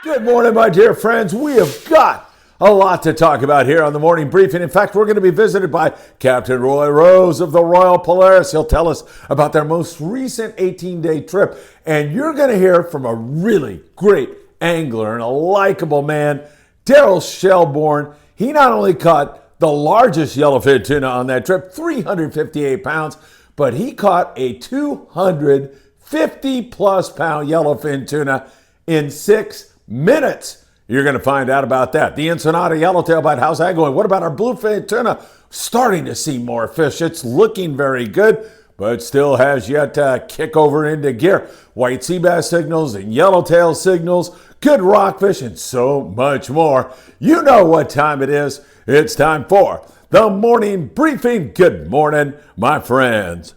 Good morning, my dear friends. We have got a lot to talk about here on the morning briefing. In fact, we're going to be visited by Captain Roy Rose of the Royal Polaris. He'll tell us about their most recent 18-day trip. And you're going to hear from a really great angler and a likable man, Daryl Shelbourne. He not only caught the largest yellowfin tuna on that trip, 358 pounds, but he caught a 250-plus pound yellowfin tuna in 6 minutes. You're going to find out about that. The Ensenada yellowtail bite, how's that going? What about our bluefin tuna? Starting to see more fish. It's looking very good, but still has yet to kick over into gear. White sea bass signals and yellowtail signals, good rockfish, and so much more. You know what time it is. It's time for the morning briefing. Good morning, my friends.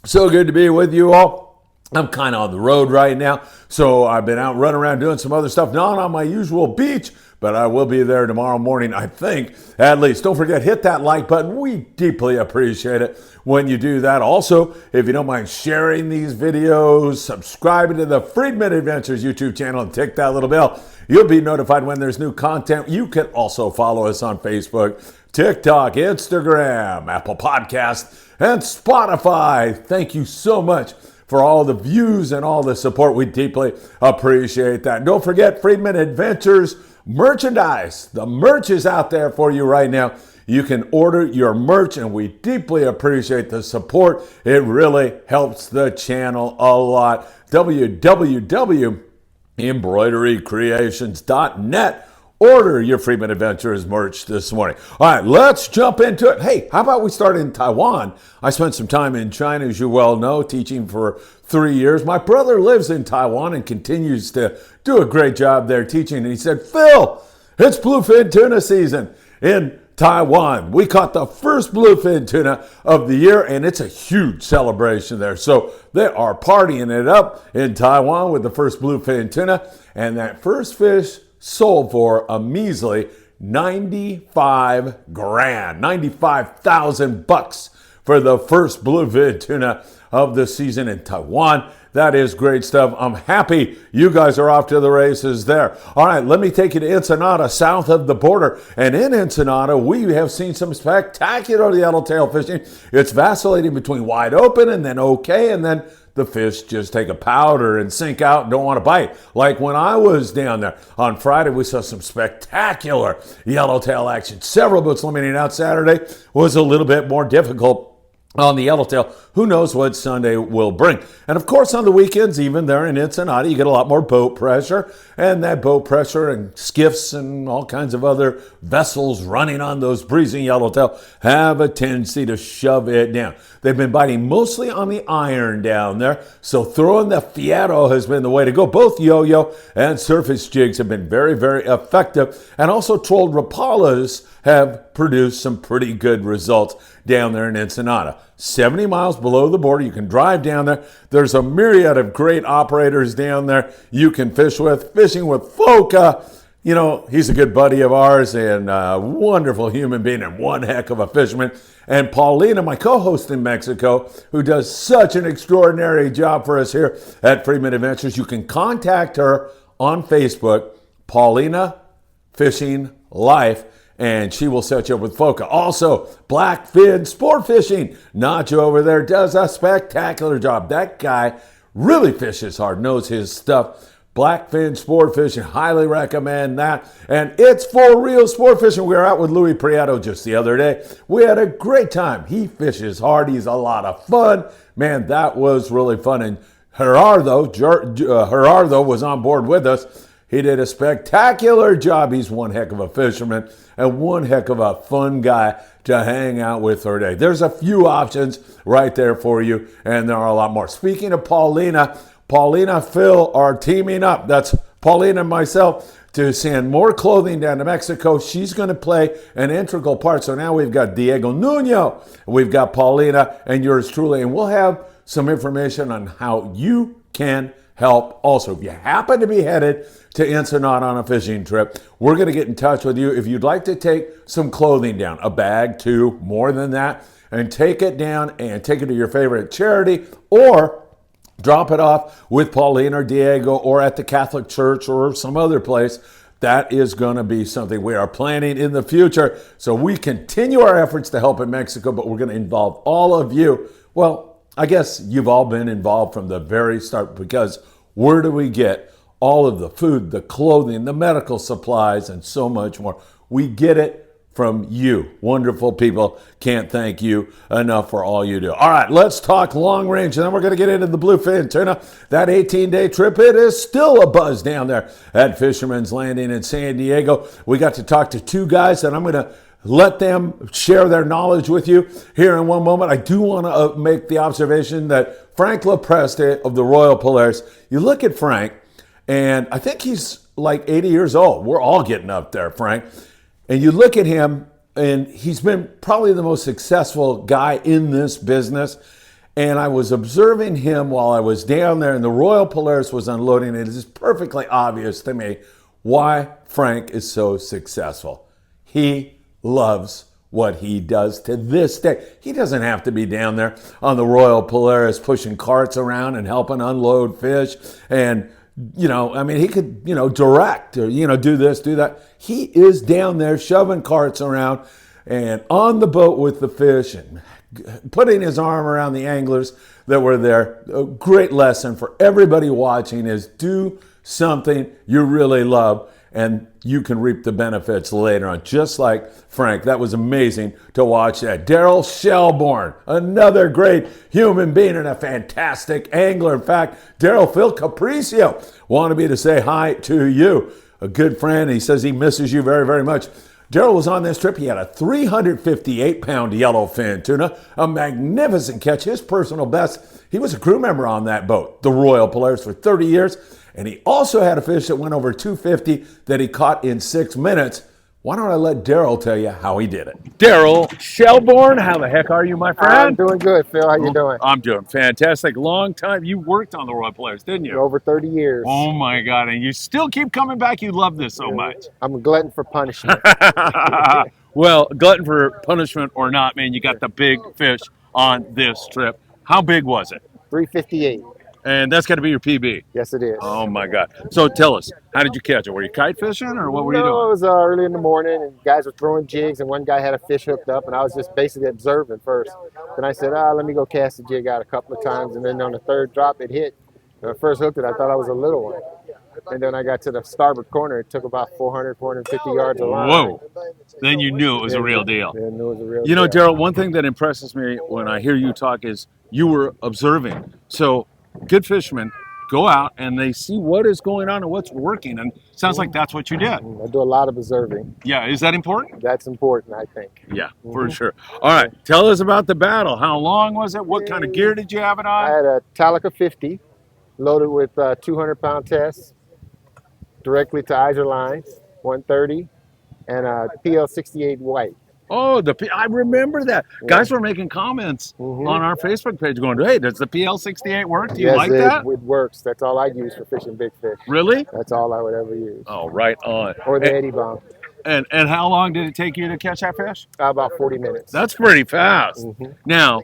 So good to be with you all. I'm kind of on the road right now, so I've been out running around doing some other stuff, not on my usual beach, but I will be there tomorrow morning, I think, at least. Don't forget, hit that like button. We deeply appreciate it when you do that. Also, if you don't mind sharing these videos, subscribing to the Friedman Adventures YouTube channel, and tick that little bell, you'll be notified when there's new content. You can also follow us on Facebook, TikTok, Instagram, Apple Podcasts, and Spotify. Thank you so much for all the views and all the support. We deeply appreciate that. And don't forget Friedman Adventures merchandise. The merch is out there for you right now. You can order your merch, and we deeply appreciate the support. It really helps the channel a lot. www.embroiderycreations.net. Order your Friedman Adventures merch this morning. All right, let's jump into it. Hey, how about we start in Taiwan? I spent some time in China, as you well know, teaching for 3 years. My brother lives in Taiwan and continues to do a great job there teaching. And he said, Phil, it's bluefin tuna season in Taiwan. We caught the first bluefin tuna of the year, and it's a huge celebration there. So they are partying it up in Taiwan with the first bluefin tuna, and that first fish sold for a measly 95 grand, 95,000 bucks for the first bluefin tuna of the season in Taiwan. That is great stuff. I'm happy you guys are off to the races there. All right, let me take you to Ensenada, south of the border. And in Ensenada, we have seen some spectacular yellowtail fishing. It's vacillating between wide open and then okay, and then the fish just take a powder and sink out and don't want to bite. Like when I was down there on Friday, we saw some spectacular yellowtail action. Several boats limiting out. Saturday was a little bit more difficult on the yellowtail. Who knows what Sunday will bring. And of course, on the weekends, even there in Ensenada, you get a lot more boat pressure. And that boat pressure and skiffs and all kinds of other vessels running on those breezing yellowtail have a tendency to shove it down. They've been biting mostly on the iron down there, so throwing the fierro has been the way to go. Both yo-yo and surface jigs have been very, very effective. And also trolled rapalas have produced some pretty good results down there in Ensenada. 70 miles below the border, you can drive down there. There's a myriad of great operators down there you can fish with. Fishing with Foca, you know, he's a good buddy of ours and a wonderful human being and one heck of a fisherman. And Paulina, my co-host in Mexico, who does such an extraordinary job for us here at Friedman Adventures. You can contact her on Facebook, Paulina Fishing Life, and she will set you up with Foca. Also, Blackfin Sport Fishing. Nacho over there does a spectacular job. That guy really fishes hard, knows his stuff. Blackfin Sport Fishing, highly recommend that. And it's for real sport fishing. We were out with Louis Prieto just the other day. We had a great time. He fishes hard. He's a lot of fun. Man, that was really fun. And Gerardo was on board with us. He did a spectacular job. He's one heck of a fisherman and one heck of a fun guy to hang out with today. There's a few options right there for you, and there are a lot more. Speaking of Paulina, Phil are teaming up. That's Paulina and myself to send more clothing down to Mexico. She's going to play an integral part. So now we've got Diego Nuno, we've got Paulina, and yours truly, and we'll have some information on how you can help. Also, if you happen to be headed to Ensenada on a fishing trip, we're going to get in touch with you if you'd like to take some clothing down, a bag, two, more than that, and take it down and take it to your favorite charity, or drop it off with Pauline or Diego or at the Catholic Church or some other place. That is going to be something we are planning in the future. So we continue our efforts to help in Mexico, but we're going to involve all of you. Well, I guess you've all been involved from the very start, because where do we get all of the food, the clothing, the medical supplies, and so much more? We get it from you, wonderful people. Can't thank you enough for all you do. All right, let's talk long range, and then we're going to get into the bluefin tuna. That 18-day trip, it is still a buzz down there at Fisherman's Landing in San Diego. We got to talk to two guys, and I'm going to let them share their knowledge with you here in one moment. I do want to make the observation that Frank LaPreste of the Royal Polaris, you look at Frank, and I think he's like 80 years old. We're all getting up there, Frank. And you look at him, and he's been probably the most successful guy in this business. And I was observing him while I was down there, and the Royal Polaris was unloading. It is perfectly obvious to me why Frank is so successful. He loves what he does to this day. He doesn't have to be down there on the Royal Polaris pushing carts around and helping unload fish. And I mean, he could, direct or, do this, do that. He is down there shoving carts around and on the boat with the fish and putting his arm around the anglers that were there. A great lesson for everybody watching is do something you really love, and you can reap the benefits later on, just like Frank. That was amazing to watch that. Daryl Shelbourne, another great human being and a fantastic angler. In fact, Daryl, Phil Capriccio wanted me to say hi to you. A good friend. He says he misses you very, very much. Daryl was on this trip. He had a 358-pound yellowfin tuna, a magnificent catch, his personal best. He was a crew member on that boat, the Royal Polaris, for 30 years. And he also had a fish that went over 250 that he caught in 6 minutes. Why don't I let Daryl tell you how he did it? Daryl Shelbourne, how the heck are you, my friend? I'm doing good, Phil. How you doing? I'm doing fantastic. Long time. You worked on the Royal Polaris, didn't you? Over 30 years. Oh, my God. And you still keep coming back. You love this so much. I'm a glutton for punishment. Well, glutton for punishment or not, man, you got the big fish on this trip. How big was it? 358. And that's got to be your PB. Yes, it is. Oh, my God. So tell us, how did you catch it? Were you kite fishing or what were you doing? No, it was early in the morning, and guys were throwing jigs, and one guy had a fish hooked up, and I was just basically observing first. Then I said, let me go cast the jig out a couple of times, and then on the third drop, it hit. When I first hooked it, I thought I was a little one. And then I got to the starboard corner. It took about 400, 450 yards of line. Whoa. Then you knew it was a real deal. Yeah, I knew it was a real deal. Daryl, one thing that impresses me when I hear you talk is you were observing. So good fishermen go out and they see what is going on and what's working. And it sounds like that's what you did. I do a lot of observing. Yeah. Is that important? That's important, I think. Yeah, for sure. All right. Tell us about the battle. How long was it? What kind of gear did you have it on? I had a Talica 50 loaded with 200-pound tests directly to Iser lines, 130, and a PL 68 white. Oh, I remember that. Yeah. Guys were making comments on our Facebook page going, hey, does the PL 68 work? Do you like that? It works. That's all I use for fishing big fish. Really? That's all I would ever use. Oh, right on. Or the Eddie bomb. And how long did it take you to catch that fish? About 40 minutes. That's pretty fast. Now,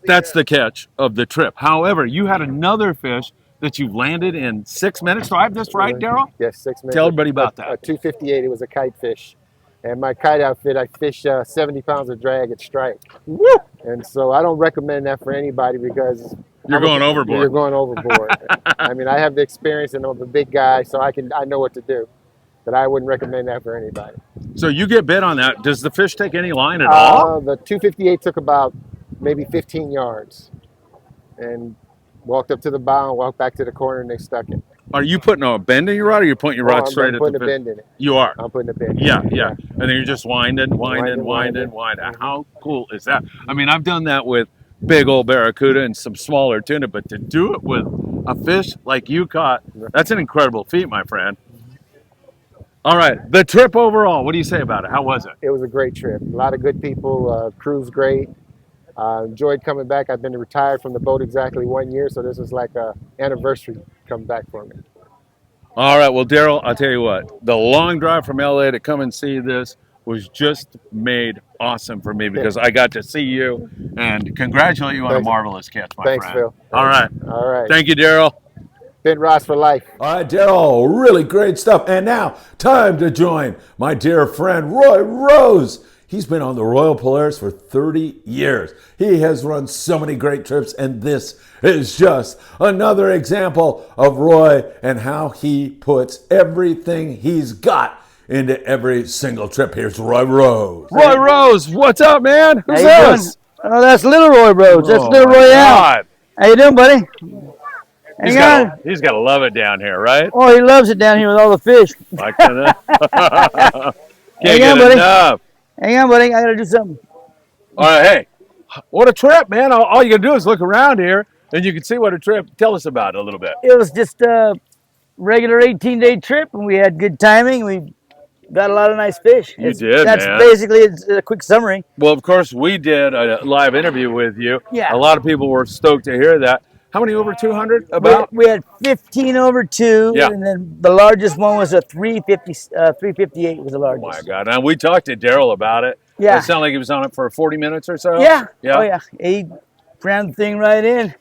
that's the catch of the trip. However, you had another fish that you landed in 6 minutes. Do I have this right, Daryl? Yes, 6 minutes. Tell everybody about that. A 258. It was a kite fish. And my kite outfit, I fish 70 pounds of drag at strike. Woo! And so I don't recommend that for anybody because you're going overboard. You're going overboard. I mean, I have the experience and I'm a big guy, so I know what to do. But I wouldn't recommend that for anybody. So you get bit on that. Does the fish take any line at all? The 258 took about maybe 15 yards. And walked up to the bow and walked back to the corner and they stuck it. Are you putting a bend in your rod or you're putting your rod straight at the fish? I'm putting a bend in it. You are? I'm putting a bend. Yeah. And then you're just winding. How cool is that? I mean, I've done that with big old barracuda and some smaller tuna, but to do it with a fish like you caught, that's an incredible feat, my friend. All right, the trip overall, what do you say about it? How was it? It was a great trip. A lot of good people. Crew's great. Enjoyed coming back. I've been retired from the boat exactly 1 year, so this was like an anniversary coming back for me. All right, well, Daryl, I'll tell you what. The long drive from LA to come and see this was just made awesome for me because I got to see you and congratulate you on a marvelous catch, my Thanks, friend. Phil. All right. All right. Thank you, Daryl. Ben Ross for life. All right, Daryl, really great stuff. And now, time to join my dear friend Roy Rose. He's been on the Royal Polaris for 30 years. He has run so many great trips, and this is just another example of Roy and how he puts everything he's got into every single trip. Here's Roy Rose. Roy Rose, what's up, man? Who's How you this? doing? Oh, that's little Roy Rose. That's Oh, little my Roy Al. God. How you doing, buddy? He's Hang on. got to love it down here, right? Oh, he loves it down here with all the fish. I can't Hang get on, buddy. enough. Hang on, buddy. I gotta do something. All right, hey, what a trip, man. All you got to do is look around here and you can see what a trip. Tell us about it a little bit. It was just a regular 18-day trip, and we had good timing. We got a lot of nice fish. You did, That's man. basically it's a quick summary. Well, of course, we did a live interview with you. Yeah. A lot of people were stoked to hear that. How many over 200 about? We had 15 over 2, Yeah. and then the largest one was a 358 was the Oh, largest. my God. And we talked to Daryl about it. Yeah. It sounded like he was on it for 40 minutes or so. Yeah. Yeah. Oh, yeah. He crammed the thing right in.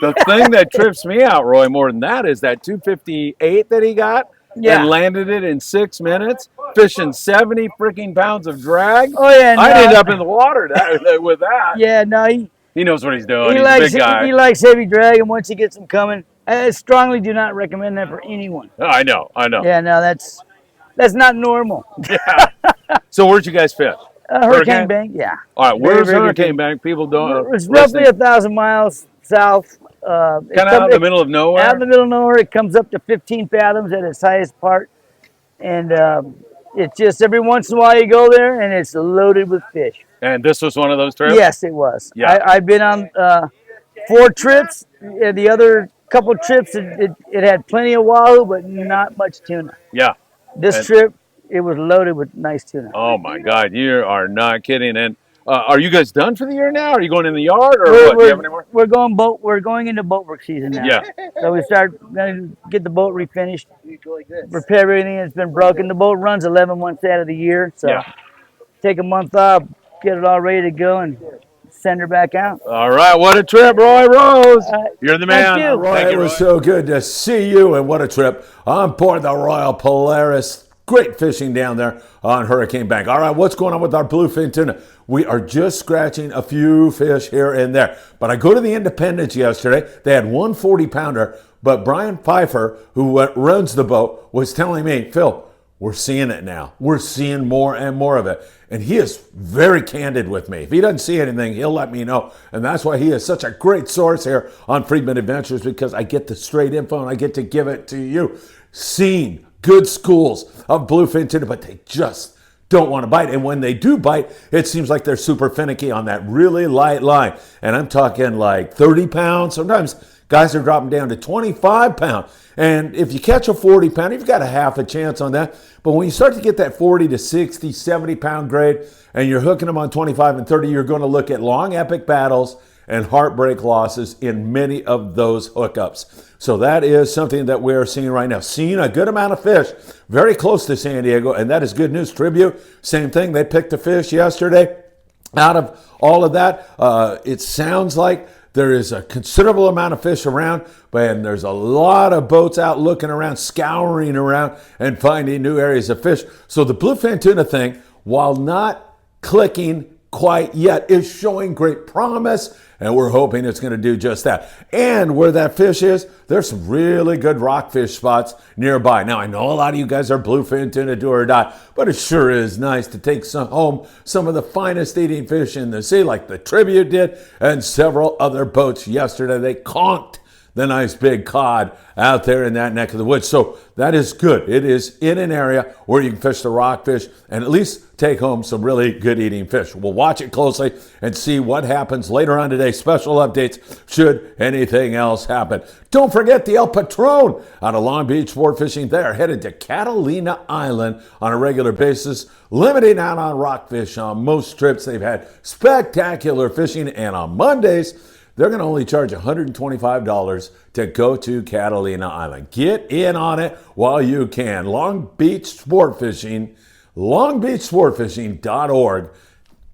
The thing that trips me out, Roy, more than that is that 258 that he got Yeah. and landed it in 6 minutes, fishing 70 freaking pounds of drag. Oh, yeah. I'd no, end up in the water with that. Yeah, no, He knows what he's doing. he He's a big guy. He likes heavy drag, and once he gets them coming, I strongly do not recommend that for anyone. Oh, I know. Yeah, no, that's not normal. Yeah. So where'd you guys fish? Hurricane Bank, yeah. All right, Very, where's very good Hurricane fish. Bank? People don't. It's roughly 1,000 miles south. Kind of out in the middle of nowhere. Out in the middle of nowhere, it comes up to 15 fathoms at its highest part, and it's just every once in a while you go there, and it's loaded with fish. And this was one of those trips. Yes, it was. Yeah. I've been on 4 trips. The other couple trips, it had plenty of wahoo, but not much tuna. Yeah. This And- trip, it was loaded with nice tuna. Oh my God, you are not kidding. And are you guys done for the year now? Are you going in the yard or We're- what? Do you have any more? We're going into boat work season now. Yeah. So we start going to get the boat refinished, repair everything that's been broken. The boat runs 11 months out of the year, so Yeah. take a month off, get it all ready to go, and send her back out. All right, what a trip, Roy Rose. You're the man. Thank you. Roy, Thank it you, was Roy. so good to see you, and what a trip on board the Royal Polaris. Great fishing down there on Hurricane Bank. All right, what's going on with our bluefin tuna? We are just scratching a few fish here and there. But I go to the Independence yesterday. They had one 40-pounder, but Brian Pfeiffer, who runs the boat, was telling me, Phil, we're seeing it now. We're seeing more and more of it. And he is very candid with me. If he doesn't see anything, he'll let me know. And that's why he is such a great source here on Friedman Adventures, because I get the straight info and I get to give it to you. Seen good schools of bluefin tuna, but they just don't want to bite. And when they do bite, it seems like they're super finicky on that really light line. And I'm talking like 30 pounds. Sometimes guys are dropping down to 25 pounds. And if you catch a 40 pounder, you've got a half a chance on that. But when you start to get that 40 to 60, 70 pound grade, and you're hooking them on 25 and 30, you're going to look at long epic battles and heartbreak losses in many of those hookups. So that is something that we're seeing right now. Seeing a good amount of fish very close to San Diego, and that is good news. Tribute, same thing. They picked a fish yesterday. Out of all of that, it sounds like there is a considerable amount of fish around, and there's a lot of boats out looking around, scouring around, and finding new areas of fish. So the bluefin tuna thing, while not clicking quite yet, is showing great promise, and we're hoping it's going to do just that. And where that fish is, there's some really good rockfish spots nearby. Now, I know a lot of you guys are bluefin tuna do or die, but it sure is nice to take home some of the finest eating fish in the sea, like the Tribute did, and several other boats yesterday. They conked the nice big cod out there in that neck of the woods. So that is good. It is in an area where you can fish the rockfish and at least take home some really good eating fish. We'll watch it closely and see what happens later on today. Special updates should anything else happen. Don't forget the El Patron out of Long Beach Sport Fishing. They are headed to Catalina Island on a regular basis, limiting out on rockfish on most trips. They've had spectacular fishing, and on Mondays, they're going to only charge $125 to go to Catalina Island. Get in on it while you can. Long Beach Sport Fishing longbeachsportfishing.org.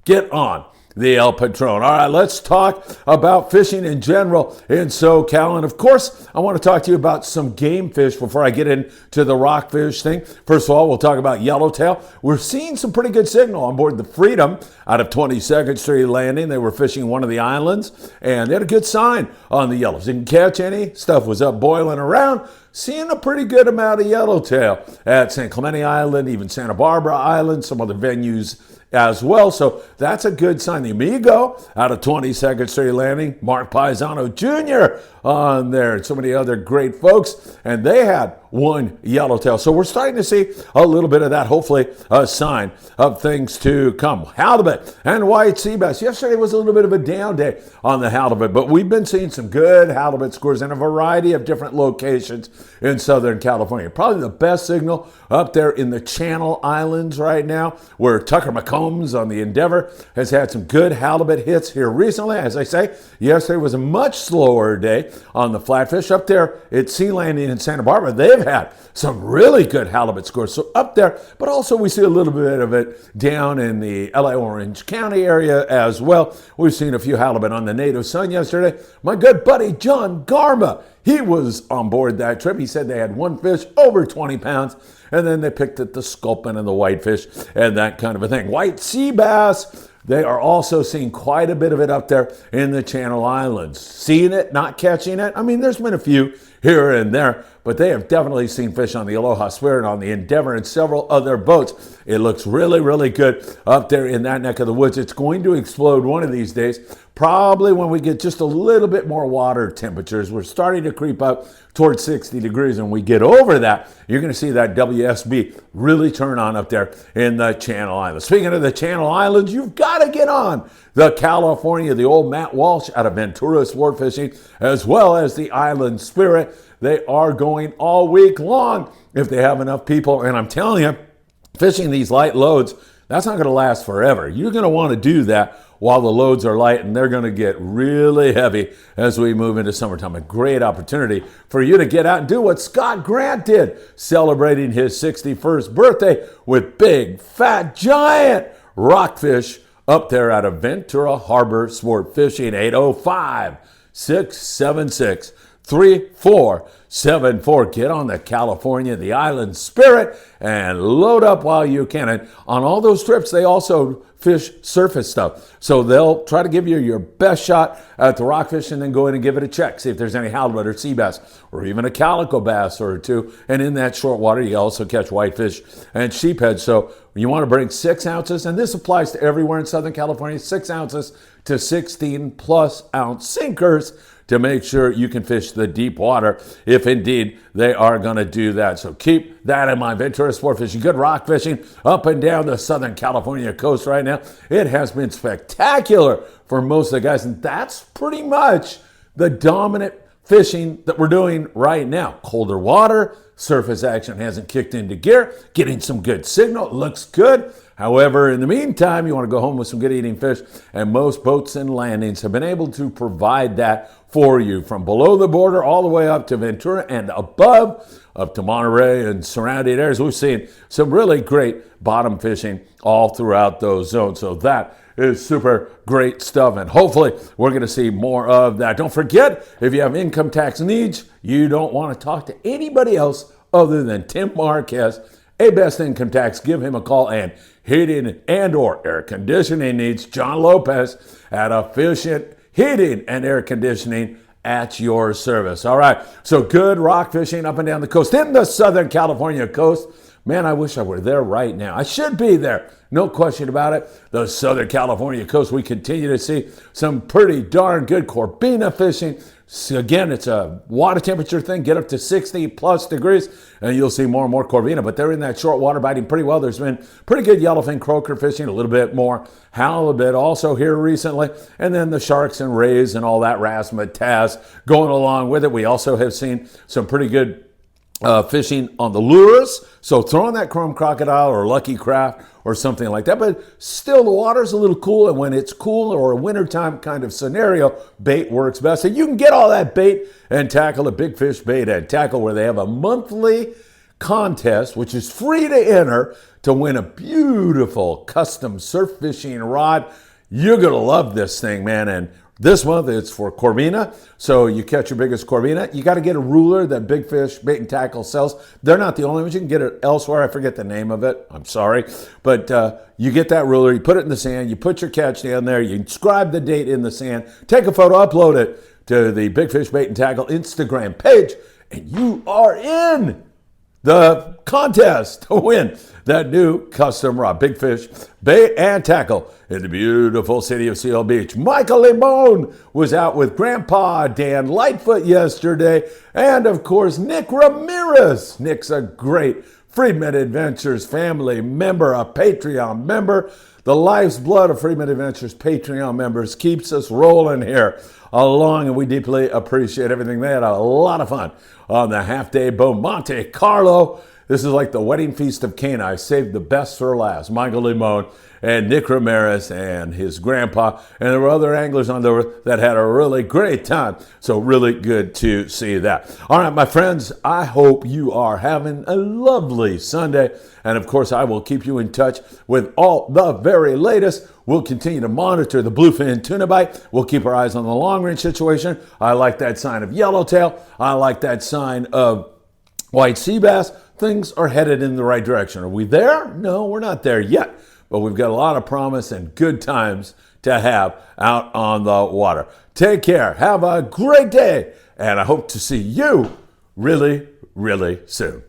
Get on the El Patron. All right, let's talk about fishing in general in SoCal. And of course, I want to talk to you about some game fish before I get into the rockfish thing. First of all, we'll talk about yellowtail. We're seeing some pretty good signal on board the Freedom out of 22nd Street Landing. They were fishing one of the islands, and they had a good sign on the yellows. Didn't catch any. Stuff was up boiling around. Seeing a pretty good amount of yellowtail at St. Clemente Island, even Santa Barbara Island, some other venues as well. So that's a good sign. The Amigo out of 22nd Street Landing, Mark Paisano Jr. on there, and so many other great folks, and they had one yellowtail. So we're starting to see a little bit of that, hopefully a sign of things to come. Halibut and white sea bass. Yesterday was a little bit of a down day on the halibut, but we've been seeing some good halibut scores in a variety of different locations in Southern California. Probably the best signal up there in the Channel Islands right now, where Tucker McCombs on the Endeavor has had some good halibut hits here recently. As I say, yesterday was a much slower day on the flatfish. Up there at Sea Landing in Santa Barbara, they've had some really good halibut scores. So up there, but also we see a little bit of it down in the LA Orange County area as well. We've seen a few halibut on the Native Sun yesterday. My good buddy John Garma, he was on board that trip. He said they had one fish over 20 pounds, and then they picked at the sculpin and the whitefish and that kind of a thing. White sea bass, they are also seeing quite a bit of it up there in the Channel Islands. Seeing it, not catching it. I mean, there's been a few here and there, but they have definitely seen fish on the Aloha Spirit, on the Endeavor, and several other boats. It looks really, really good up there in that neck of the woods. It's going to explode one of these days, probably when we get just a little bit more water temperatures. We're starting to creep up towards 60 degrees, and we get over that, you're going to see that WSB really turn on up there in the Channel Islands. Speaking of the Channel Islands, you've got to get on the California, the old Matt Walsh out of Ventura Sport Fishing, as well as the Island Spirit. They are going all week long if they have enough people, and I'm telling you, fishing these light loads, that's not going to last forever. You're going to want to do that while the loads are light, and they're going to get really heavy as we move into summertime. A great opportunity for you to get out and do what Scott Grant did, celebrating his 61st birthday with big, fat, giant rockfish up there out of Ventura Harbor Sport Fishing. 805-676-3474. Get on the California, the Island Spirit, and load up while you can. And on all those trips, they also fish surface stuff. So they'll try to give you your best shot at the rockfish and then go in and give it a check. See if there's any halibut or sea bass or even a calico bass or two. And in that short water, you also catch whitefish and sheephead. So you want to bring 6 ounces, and this applies to everywhere in Southern California, 6 ounces to 16 plus ounce sinkers to make sure you can fish the deep water if indeed they are going to do that. So keep that in mind. Ventura Sport Fishing, good rock fishing up and down the Southern California coast right now. It has been spectacular for most of the guys, and that's pretty much the dominant fishing that we're doing right now. Colder water, surface action hasn't kicked into gear, getting some good signal, it looks good. However, in the meantime, you want to go home with some good eating fish, and most boats and landings have been able to provide that for you from below the border all the way up to Ventura and above, up to Monterey and surrounding areas. We've seen some really great bottom fishing all throughout those zones. So that is super great stuff, and hopefully we're going to see more of that. Don't forget, if you have income tax needs, you don't want to talk to anybody else other than Tim Marquez, a Best Income Tax. Give him a call. And heating and or air conditioning needs, John Lopez at Efficient Heating and Air Conditioning at your service. All right, so good rock fishing up and down the coast. In the Southern California coast, man, I wish I were there right now. I should be there, no question about it. The Southern California coast, we continue to see some pretty darn good Corbina fishing. So again, it's a water temperature thing. Get up to 60 plus degrees, and you'll see more and more Corvina. But they're in that short water biting pretty well. There's been pretty good yellowfin croaker fishing, a little bit more halibut also here recently. And then the sharks and rays and all that razzmatazz going along with it. We also have seen some pretty good fishing on the lures. So throwing that chrome crocodile or lucky craft or something like that. But still, the water's a little cool, and when it's cool or a wintertime kind of scenario, bait works best. And you can get all that bait and tackle at Big Fish Bait and Tackle, where they have a monthly contest, which is free to enter, to win a beautiful custom surf fishing rod. You're going to love this thing, man. And this month it's for Corvina. So you catch your biggest Corvina. You got to get a ruler that Big Fish Bait and Tackle sells. They're not the only ones. You can get it elsewhere. I forget the name of it. I'm sorry. But you get that ruler, you put it in the sand, you put your catch down there, you inscribe the date in the sand, take a photo, upload it to the Big Fish Bait and Tackle Instagram page, and you are in the contest to win that new custom rod, Big Fish Bait and Tackle, in the beautiful city of Seal Beach. Michael Limon was out with Grandpa Dan Lightfoot yesterday, and of course Nick Ramirez. Nick's a great Friedman Adventures family member, a Patreon member. The life's blood of Friedman Adventures Patreon members keeps us rolling here along, and we deeply appreciate everything. They had a lot of fun on the half-day boat Monte Carlo. This is like the wedding feast of Cana. I saved the best for last. Michael Limon and Nick Ramirez and his grandpa, and there were other anglers on there that had a really great time. So really good to see that. All right, my friends, I hope you are having a lovely Sunday. And of course, I will keep you in touch with all the very latest. We'll continue to monitor the bluefin tuna bite. We'll keep our eyes on the long range situation. I like that sign of yellowtail. I like that sign of white sea bass. Things are headed in the right direction. Are we there? No, we're not there yet. But we've got a lot of promise and good times to have out on the water. Take care. Have a great day. And I hope to see you really, really soon.